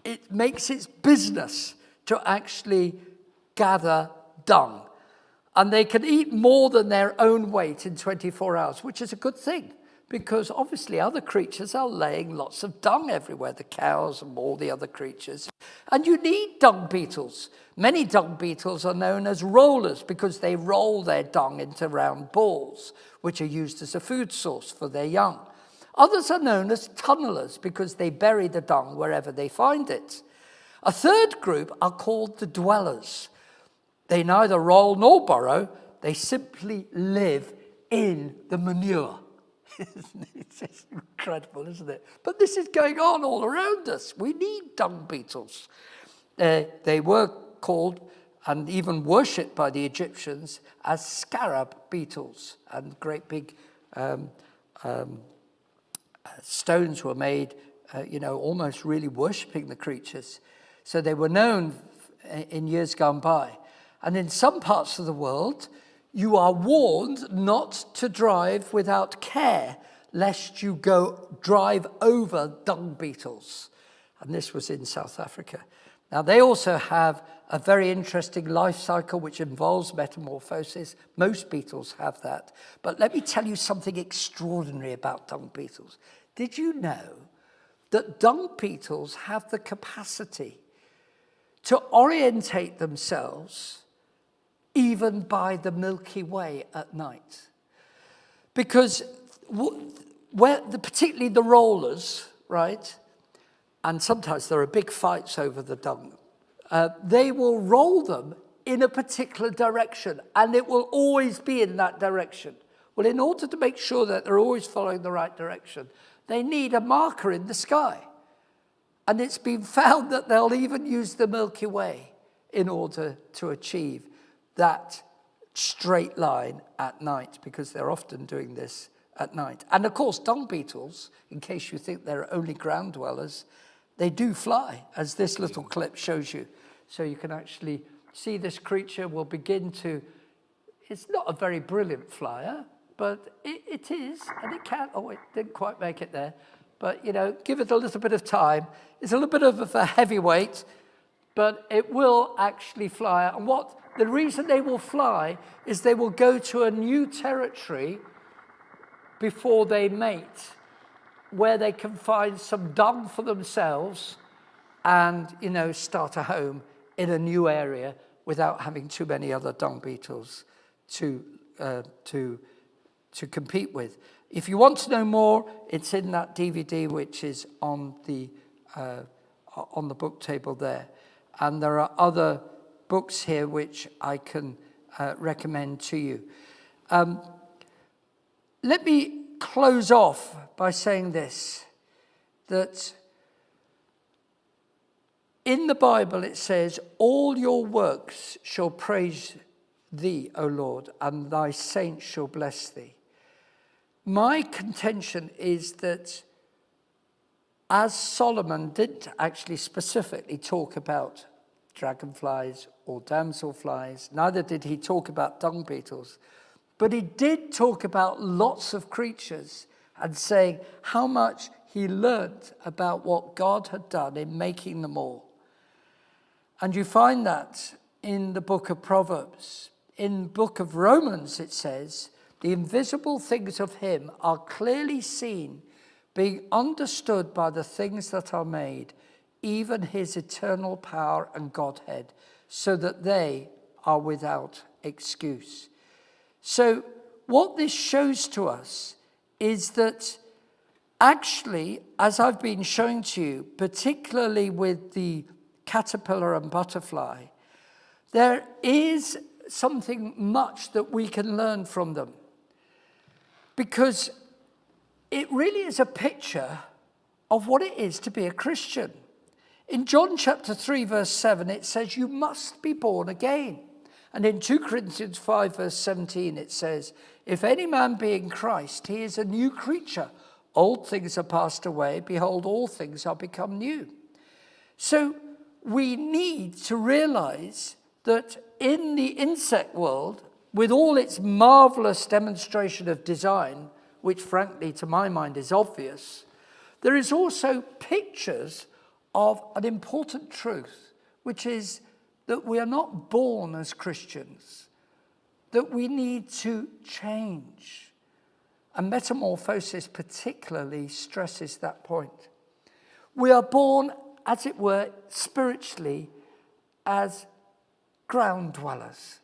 It makes its business to actually gather dung. And they can eat more than their own weight in 24 hours, which is a good thing, because obviously other creatures are laying lots of dung everywhere, the cows and all the other creatures. And you need dung beetles. Many dung beetles are known as rollers because they roll their dung into round balls, which are used as a food source for their young. Others are known as tunnelers because they bury the dung wherever they find it. A third group are called the dwellers. They neither roll nor burrow, they simply live in the manure. It's just incredible, isn't it? But this is going on all around us. We need dung beetles. They were called and even worshipped by the Egyptians as scarab beetles, and great big stones were made, almost really worshipping the creatures. So they were known in years gone by. And in some parts of the world, you are warned not to drive without care, lest you drive over dung beetles. And this was in South Africa. Now, they also have a very interesting life cycle which involves metamorphosis. Most beetles have that. But let me tell you something extraordinary about dung beetles. Did you know that dung beetles have the capacity to orientate themselves even by the Milky Way at night? Because particularly the rollers, right? And sometimes there are big fights over the dung. They will roll them in a particular direction, and it will always be in that direction. Well, in order to make sure that they're always following the right direction, they need a marker in the sky. And it's been found that they'll even use the Milky Way in order to achieve that straight line at night, because they're often doing this at night. And of course, dung beetles, in case you think they're only ground dwellers, they do fly, as this little clip shows you. So you can actually see this creature will begin to, it's not a very brilliant flyer, but it is, and it can, it didn't quite make it there. But, give it a little bit of time. It's a little bit of a heavyweight, but it will actually fly. And the reason they will fly is they will go to a new territory before they mate, where they can find some dung for themselves and, start a home in a new area without having too many other dung beetles to compete with. If you want to know more, it's in that DVD which is on the book table there. And there are other books here which I can recommend to you. let me close off by saying this, that in the Bible it says, all your works shall praise thee, O Lord, and thy saints shall bless thee. My contention is that as Solomon didn't actually specifically talk about dragonflies or damselflies, neither did he talk about dung beetles, but he did talk about lots of creatures and saying how much he learned about what God had done in making them all. And you find that in the book of Proverbs. In the book of Romans, it says, the invisible things of him are clearly seen, being understood by the things that are made, even his eternal power and Godhead, so that they are without excuse. So what this shows to us is that actually, as I've been showing to you, particularly with the caterpillar and butterfly, there is something much that we can learn from them. Because it really is a picture of what it is to be a Christian. In John chapter 3, verse 7, it says, you must be born again. And in 2 Corinthians 5, verse 17, it says, if any man be in Christ, he is a new creature. Old things are passed away. Behold, all things are become new. So we need to realize that in the insect world, with all its marvelous demonstration of design, which frankly to my mind is obvious, there is also pictures of an important truth, which is that we are not born as Christians, that we need to change. And metamorphosis particularly stresses that point. We are born, as it were, spiritually as ground dwellers.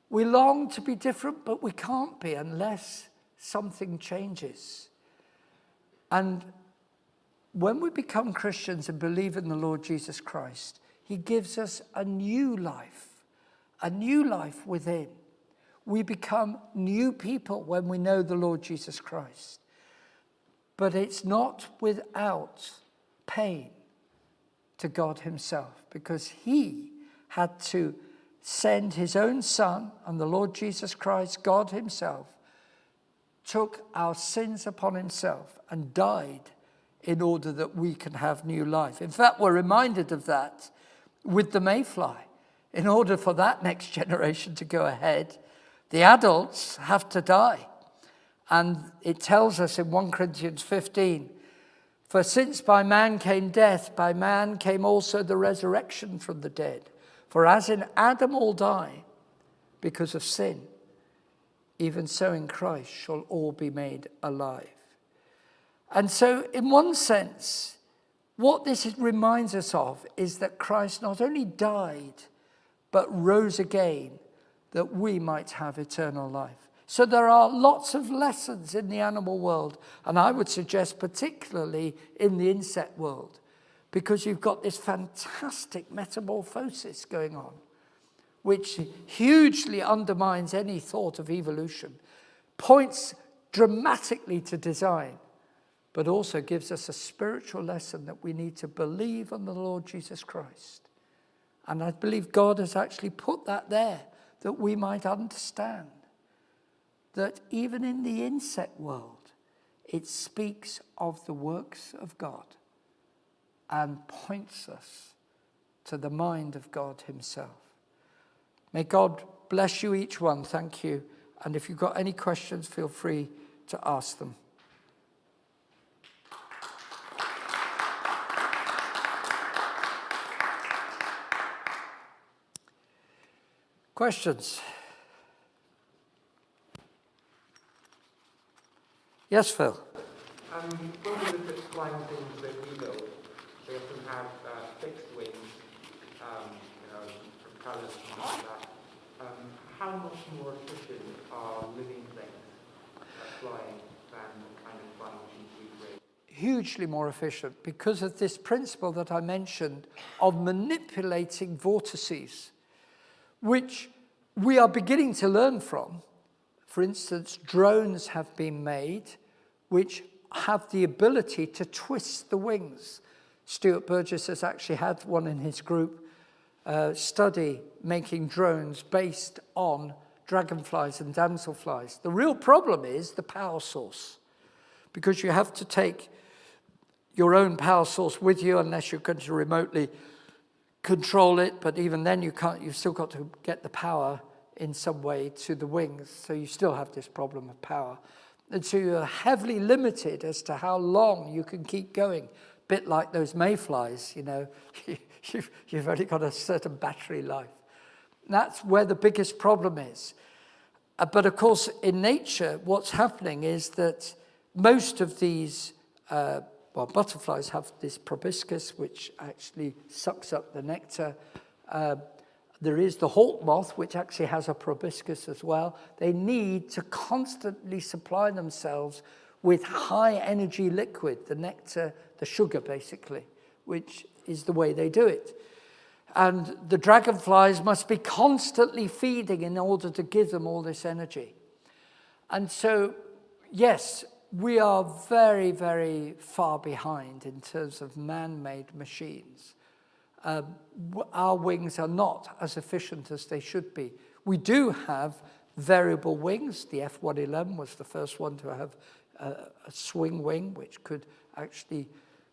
We long to be different, but we can't be unless something changes. And when we become Christians and believe in the Lord Jesus Christ, he gives us a new life within. We become new people when we know the Lord Jesus Christ. But it's not without pain to God himself, because he had to send his own son, and the Lord Jesus Christ, God himself, took our sins upon himself and died in order that we can have new life. In fact, we're reminded of that with the mayfly. In order for that next generation to go ahead, the adults have to die. And it tells us in 1 Corinthians 15, for since by man came death, by man came also the resurrection from the dead. For as in Adam all die because of sin, even so in Christ shall all be made alive. And so in one sense, what this reminds us of is that Christ not only died, but rose again, that we might have eternal life. So there are lots of lessons in the animal world, and I would suggest particularly in the insect world, because you've got this fantastic metamorphosis going on, which hugely undermines any thought of evolution, points dramatically to design, but also gives us a spiritual lesson that we need to believe on the Lord Jesus Christ. And I believe God has actually put that there, that we might understand that even in the insect world, it speaks of the works of God and points us to the mind of God himself. May God bless you each one. Thank you. And if you've got any questions, feel free to ask them. Questions? Yes, Phil. When we look at flying things that we build, they often have fixed wings, propellers and things like that. How much more efficient are living things at flying than the kind of flying machines we create? Hugely more efficient because of this principle that I mentioned of manipulating vortices, which we are beginning to learn from For instance, drones have been made which have the ability to twist the wings. Stuart Burgess has actually had one in his group study making drones based on dragonflies and damselflies. The real problem is the power source, because you have to take your own power source with you unless you're going to remotely control it, but even then you've still got to get the power in some way to the wings, so you still have this problem of power. And so you're heavily limited as to how long you can keep going. A bit like those mayflies, you know, you've only got a certain battery life. That's where the biggest problem is. But of course, in nature, what's happening is that most of these, butterflies have this proboscis, which actually sucks up the nectar. There is the hawk moth, which actually has a proboscis as well. They need to constantly supply themselves with high energy liquid, the nectar, the sugar basically, which is the way they do it. And the dragonflies must be constantly feeding in order to give them all this energy. And so, yes, we are very, very far behind in terms of man-made machines. Our wings are not as efficient as they should be. We do have variable wings. The F-111 was the first one to have a swing wing, which could actually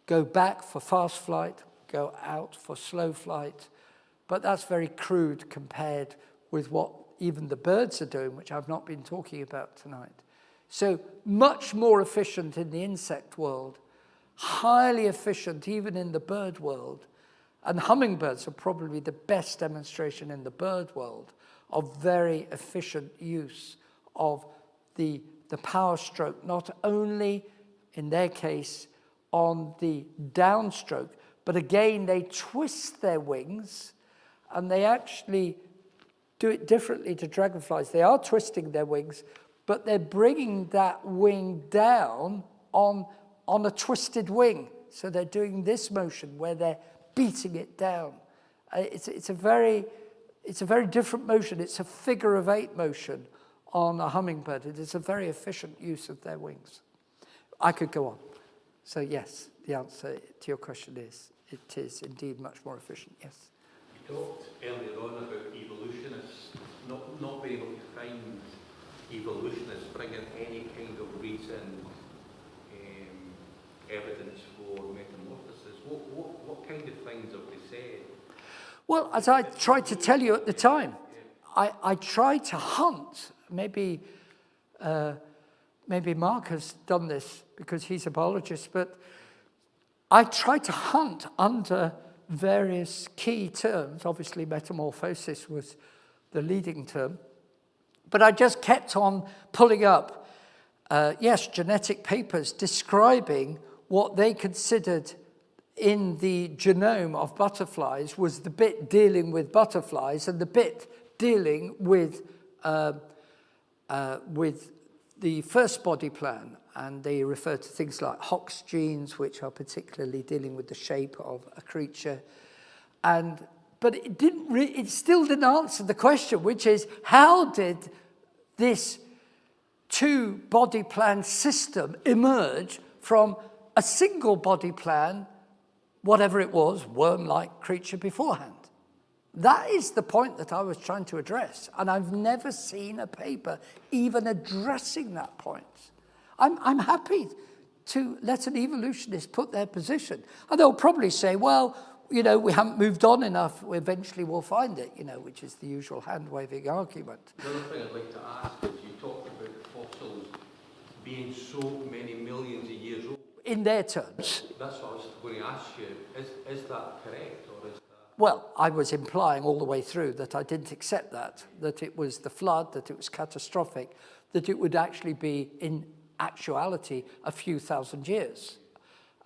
go back for fast flight, go out for slow flight. But that's very crude compared with what even the birds are doing, which I've not been talking about tonight. So much more efficient in the insect world, highly efficient even in the bird world. And hummingbirds are probably the best demonstration in the bird world of very efficient use of the power stroke, not only in their case on the downstroke, but again, they twist their wings and they actually do it differently to dragonflies. They are twisting their wings, but they're bringing that wing down on a twisted wing. So they're doing this motion where they're beating it down. It's a very different motion. It's a figure of 8 motion on a hummingbird. It is a very efficient use of their wings. I could go on. So yes, the answer to your question is, it is indeed much more efficient, yes. You talked earlier on about evolutionists not being able to find evolutionists bringing any kind of reason, evidence for metamorphosis. What kind of things have they said? Well, as I tried to tell you at the time, I tried to hunt. Maybe Mark has done this because he's a biologist, but I tried to hunt under various key terms. Obviously, metamorphosis was the leading term. But I just kept on pulling up, genetic papers describing what they considered in the genome of butterflies was the bit dealing with butterflies and the bit dealing with the first body plan. And they refer to things like Hox genes, which are particularly dealing with the shape of a creature. But it still didn't answer the question, which is, how did this 2-body plan system emerge from a single body plan, whatever it was, worm-like creature beforehand? That is the point that I was trying to address. And I've never seen a paper even addressing that point. I'm happy to let an evolutionist put their position. And they'll probably say, well, you know, we haven't moved on enough. Eventually we'll find it, you know, which is the usual hand-waving argument. The other thing I'd like to ask is, you talked about fossils being so many millions of years old. In their terms. That's what I was going to ask you. Is that correct, or is that... Well, I was implying all the way through that I didn't accept that it was the flood, that it was catastrophic, that it would actually be, in actuality, a few thousand years.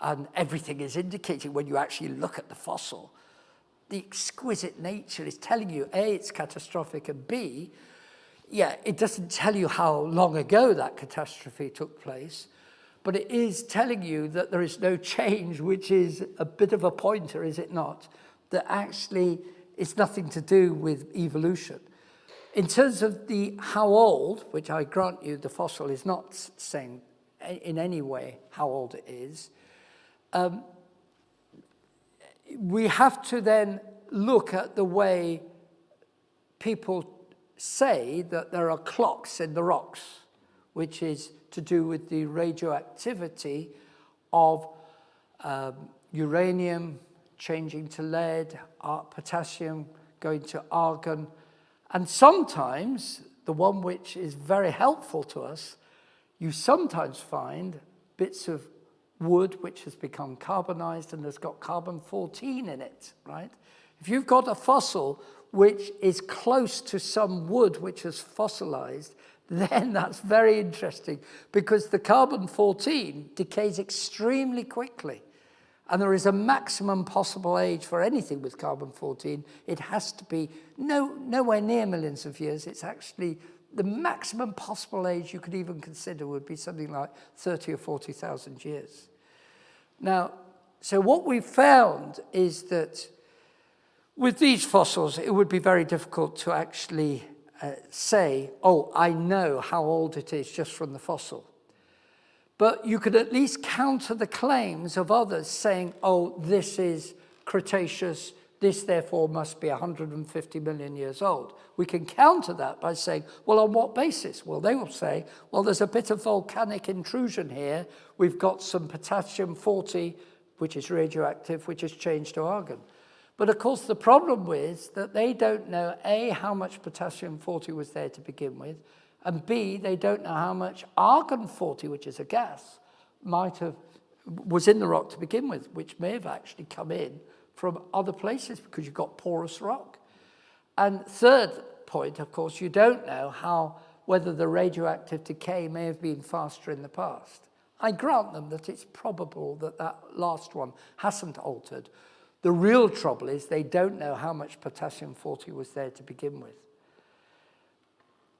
And everything is indicating, when you actually look at the fossil, the exquisite nature is telling you, A, it's catastrophic, and B, it doesn't tell you how long ago that catastrophe took place, but it is telling you that there is no change, which is a bit of a pointer, is it not? That actually it's nothing to do with evolution. In terms of the how old, which I grant you the fossil is not saying in any way how old it is, we have to then look at the way people say that there are clocks in the rocks, which is to do with the radioactivity of uranium changing to lead, potassium going to argon, and sometimes, the one which is very helpful to us, you sometimes find bits of wood which has become carbonized and has got carbon-14 in it, right? If you've got a fossil which is close to some wood which is fossilized, then that's very interesting because the carbon-14 decays extremely quickly. And there is a maximum possible age for anything with carbon-14. It has to be nowhere near millions of years. It's actually the maximum possible age you could even consider would be something like 30 or 40,000 years. Now, so what we found is that with these fossils, it would be very difficult to actually say, oh, I know how old it is just from the fossil. But you could at least counter the claims of others saying, oh, this is Cretaceous, this therefore must be 150 million years old. We can counter that by saying, well, on what basis? Well, they will say, well, there's a bit of volcanic intrusion here. We've got some potassium-40, which is radioactive, which has changed to argon. But of course, the problem is that they don't know, A, how much potassium-40 was there to begin with, and B, they don't know how much argon-40, which is a gas, was in the rock to begin with, which may have actually come in from other places because you've got porous rock. And third point, of course, you don't know whether the radioactive decay may have been faster in the past. I grant them that it's probable that that last one hasn't altered. The real trouble is they don't know how much potassium-40 was there to begin with.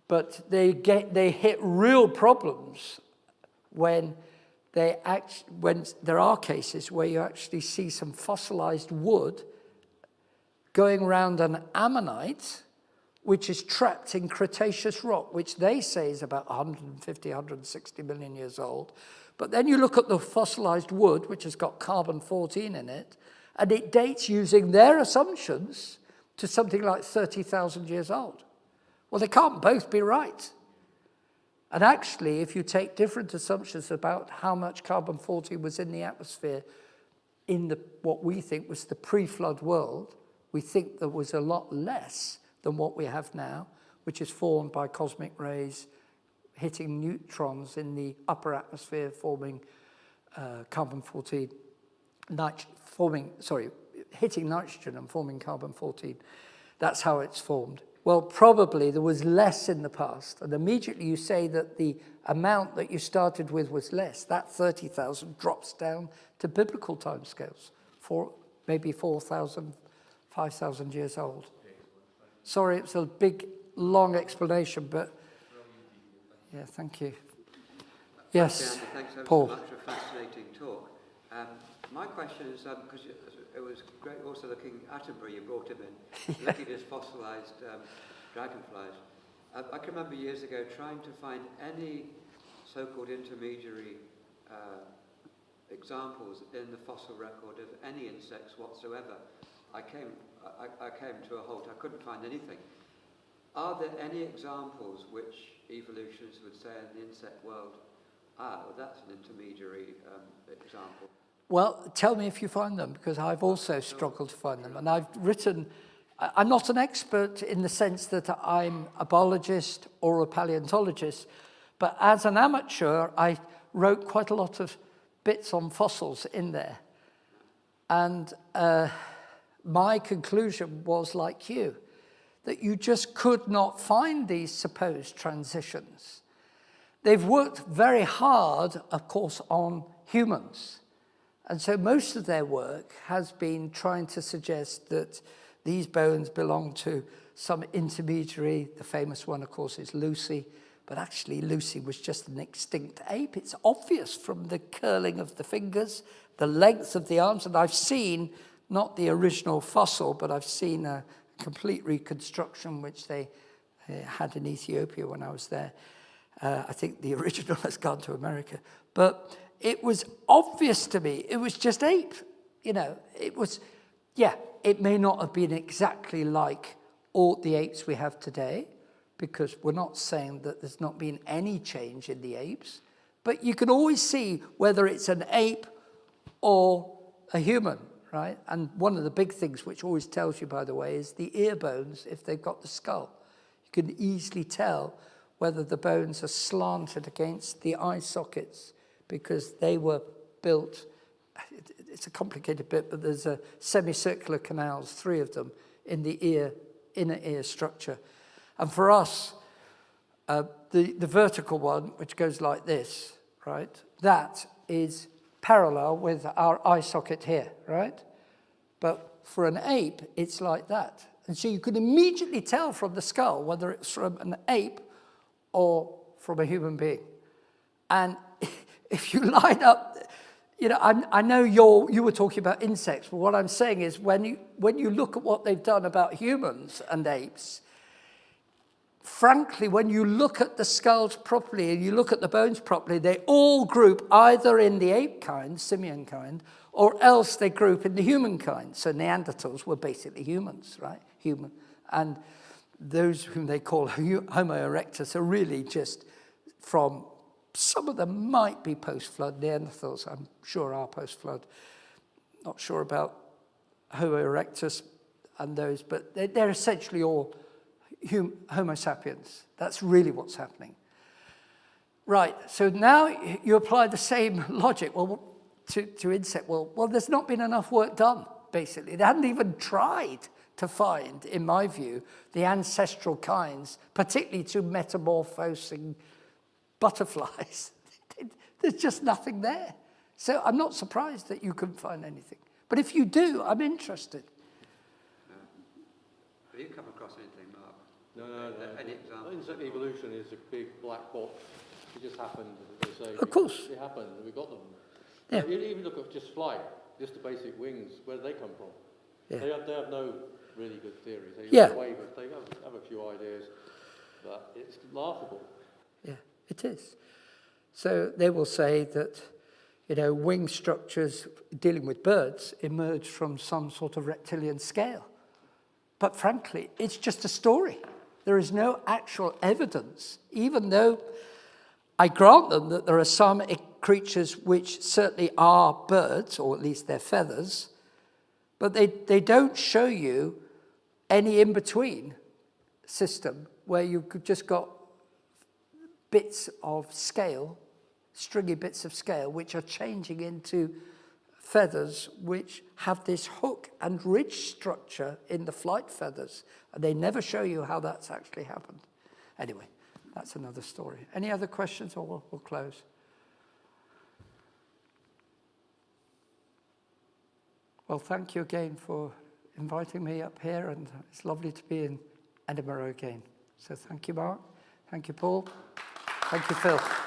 But they hit real problems when there are cases where you actually see some fossilized wood going around an ammonite, which is trapped in Cretaceous rock, which they say is about 150, 160 million years old. But then you look at the fossilized wood, which has got carbon-14 in it, and it dates using their assumptions to something like 30,000 years old. Well, they can't both be right. And actually, if you take different assumptions about how much carbon-40 was in the atmosphere in what we think was the pre-flood world, we think there was a lot less than what we have now, which is formed by cosmic rays hitting neutrons in the upper atmosphere, forming carbon-14, hitting nitrogen and forming carbon-14. That's how it's formed. Well, probably there was less in the past, and immediately you say that the amount that you started with was less. That 30,000 drops down to biblical timescales, maybe 4,000, 5,000 years old. Sorry, it's a big, long explanation, but yeah, thank you. Yes, thanks ever Paul. so much for a fascinating talk. My question is, because it was great also looking at Attenborough, you brought him in, looking at his fossilized dragonflies. I can remember years ago trying to find any so-called intermediary examples in the fossil record of any insects whatsoever. I came to a halt. I couldn't find anything. Are there any examples which evolutionists would say in the insect world, well, that's an intermediary example? Well, tell me if you find them, because I've also struggled to find them. And I've written, I'm not an expert in the sense that I'm a biologist or a paleontologist, but as an amateur, I wrote quite a lot of bits on fossils in there. And my conclusion was, like you, that you just could not find these supposed transitions. They've worked very hard, of course, on humans. And so most of their work has been trying to suggest that these bones belong to some intermediary. The famous one, of course, is Lucy. But actually, Lucy was just an extinct ape. It's obvious from the curling of the fingers, the length of the arms. And I've seen, not the original fossil, but I've seen a complete reconstruction which they had in Ethiopia when I was there. I think the original has gone to America. But it was obvious to me, it was just ape. You know, it was, yeah, it may not have been exactly like all the apes we have today, because we're not saying that there's not been any change in the apes, but you can always see whether it's an ape or a human, right? And one of the big things which always tells you, by the way, is the ear bones, if they've got the skull. You can easily tell whether the bones are slanted against the eye sockets, because they were built, it's a complicated bit, but there's a semicircular canals, 3 of them, in the ear, inner ear structure. And for us, the vertical one, which goes like this, right, that is parallel with our eye socket here, right? But for an ape, it's like that. And so you can immediately tell from the skull whether it's from an ape or from a human being. And if you line up, you know, I know you were talking about insects, but what I'm saying is when you look at what they've done about humans and apes, frankly, when you look at the skulls properly and you look at the bones properly, they all group either in the ape kind, simian kind, or else they group in the human kind. So Neanderthals were basically humans, right? Human. And those whom they call Homo erectus are really just from, some of them might be post-flood. Neanderthals, I'm sure, are post-flood. Not sure about Homo erectus and those, but they're essentially all Homo sapiens. That's really what's happening. Right, so now you apply the same logic to insect. Well, there's not been enough work done, basically. They hadn't even tried to find, in my view, the ancestral kinds, particularly to metamorphosing butterflies. There's just nothing there. So I'm not surprised that you couldn't find anything. But if you do, I'm interested. Have you come across anything, Mark? No. Any examples? Insect evolution is a big black box. It just happened, as they say. Of course. It happened, we got them. Yeah. You even look at just flight, just the basic wings, where do they come from? Yeah. They have no really good theories. They Yeah. They have a few ideas, but it's laughable. Yeah, it is. So they will say that, you know, wing structures dealing with birds emerged from some sort of reptilian scale. But frankly, it's just a story. There is no actual evidence, even though I grant them that there are some creatures which certainly are birds, or at least they're feathers, but they don't show you any in-between system where you've just got bits of scale, stringy bits of scale, which are changing into feathers which have this hook and ridge structure in the flight feathers. And they never show you how that's actually happened. Anyway, that's another story. Any other questions, or we'll close? Well, thank you again for inviting me up here, and it's lovely to be in Edinburgh again. So thank you, Mark. Thank you, Paul. Thank you, Phil.